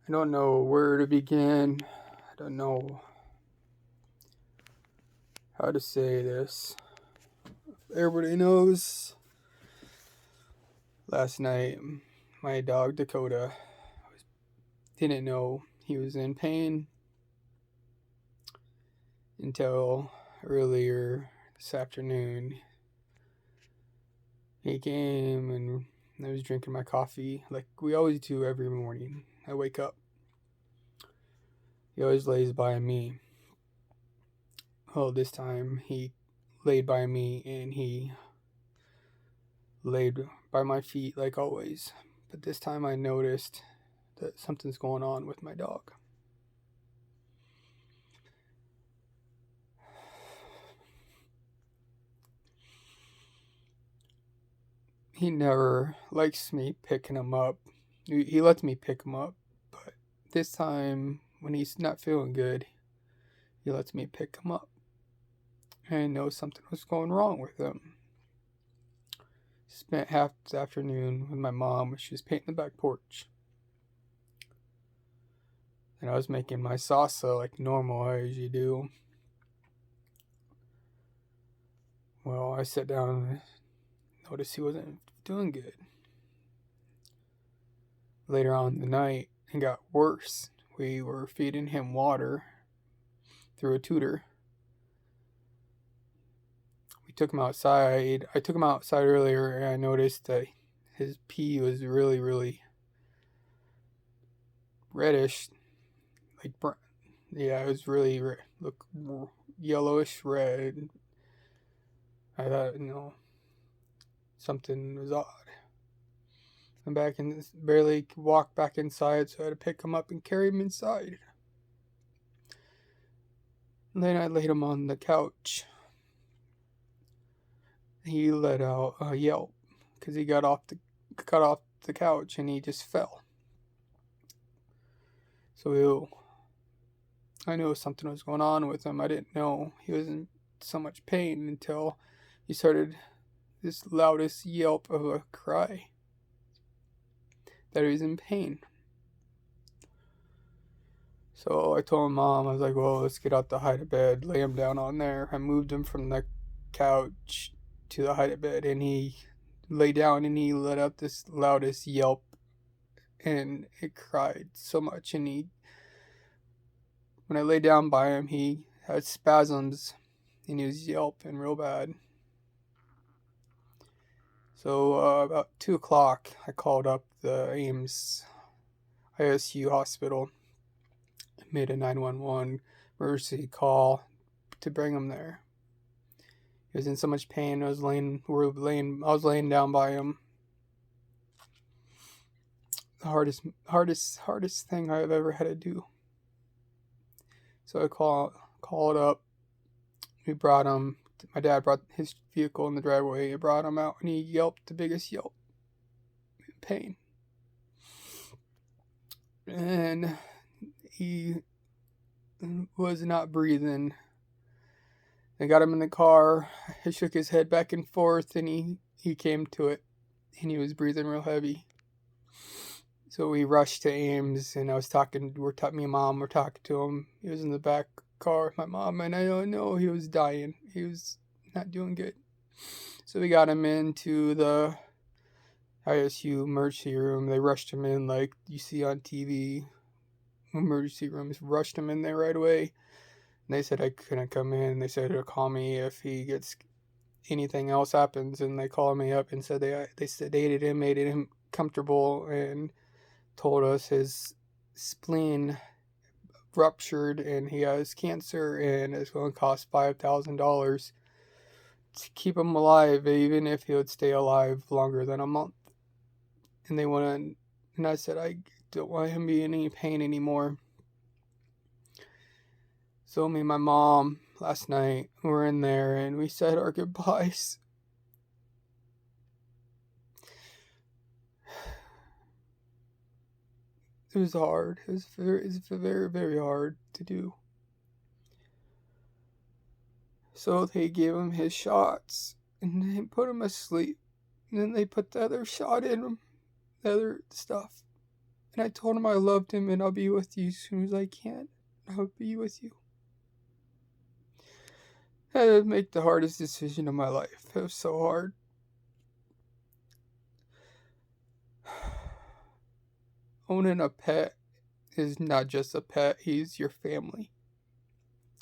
I don't know where to begin. I don't know how to say this. Everybody knows. Last night, my dog Dakota didn't know he was in pain until earlier this afternoon. He came and I was drinking my coffee like we always do every morning. I wake up. He always lays by me. Well, this time he laid by me and he laid by my feet like always. But this time I noticed that something's going on with my dog. He never likes me picking him up. He lets me pick him up, but this time when he's not feeling good, he lets me pick him up. And I know something was going wrong with him. Spent half the afternoon with my mom when she was painting the back porch. And I was making my salsa like normal as you do. Well, I sat down and noticed he wasn't doing good. Later on in the night, it got worse. We were feeding him water through a tutor. We took him outside. I took him outside earlier and I noticed that his pee was really, really reddish. Like, yeah, it was really look yellowish red. I thought, something was odd. I'm back and barely could walk back inside, so I had to pick him up and carry him inside. And then I laid him on the couch. He let out a yelp because he got off the couch and he just fell. So I knew something was going on with him. I didn't know he was in so much pain until he started this loudest yelp of a cry that he was in pain. So I told Mom, I was like, well, let's get out the hide-a-bed, lay him down on there. I moved him from the couch to the hide-a-bed, and he lay down and he let out this loudest yelp, and it cried so much. And when I lay down by him, he had spasms, and he was yelping real bad. So about 2 o'clock, I called up the Ames ISU hospital, made a 911 emergency call to bring him there. He was in so much pain. I was laying down by him. The hardest thing I've ever had to do. So I called up. We brought him. My dad brought his vehicle in the driveway. He brought him out, and he yelped the biggest yelp in pain. And he was not breathing. I got him in the car. I shook his head back and forth, and he came to it, and he was breathing real heavy. So we rushed to Ames, and me and Mom were talking to him. He was in the back car with my mom, and I don't know, he was dying. He was not doing good. So we got him into the ISU emergency room. They rushed him in like you see on TV. Emergency rooms rushed him in there right away. And they said I couldn't come in. They said to call me if anything else happens. And they called me up and said they sedated him, made him comfortable, and told us his spleen ruptured and he has cancer and it's going to cost $5,000 to keep him alive, even if he would stay alive longer than a month. And I said I don't want him to be in any pain anymore. So me and my mom last night were in there and we said our goodbyes. It was hard. It was very, very hard to do. So they gave him his shots and they put him asleep. And then they put the other shot in him, the other stuff. And I told him I loved him and I'll be with you as soon as I can. I'll be with you. I had to make the hardest decision of my life. It was so hard. Owning a pet is not just a pet, he's your family.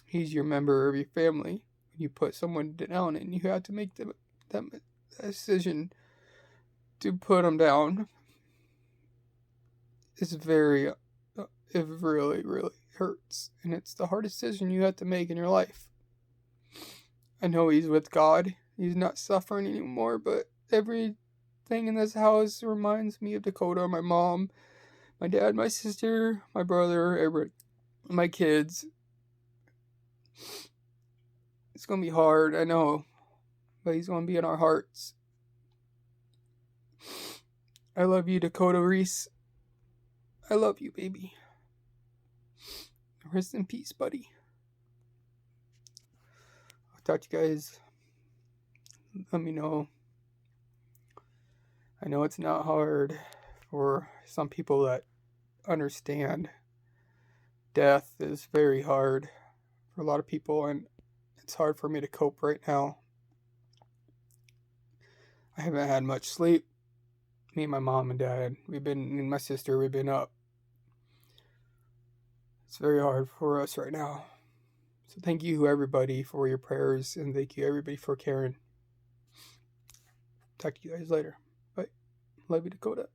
He's your member of your family. You put someone down and you have to make that decision to put them down. It's it really, really hurts. And it's the hardest decision you have to make in your life. I know he's with God. He's not suffering anymore, but everything in this house reminds me of Dakota, my mom, my dad, my sister, my brother, everybody, my kids. It's going to be hard, I know, but he's going to be in our hearts. I love you, Dakota Reese. I love you, baby. Rest in peace, buddy. I'll talk to you guys. Let me know. I know it's not hard for some people that understand. Death is very hard for a lot of people, and it's hard for me to cope right now. I haven't had much sleep. Me and my mom and dad, and my sister, we've been up. It's very hard for us right now. So thank you, everybody, for your prayers, and thank you, everybody, for caring. Talk to you guys later. Bye. Love you, Dakota.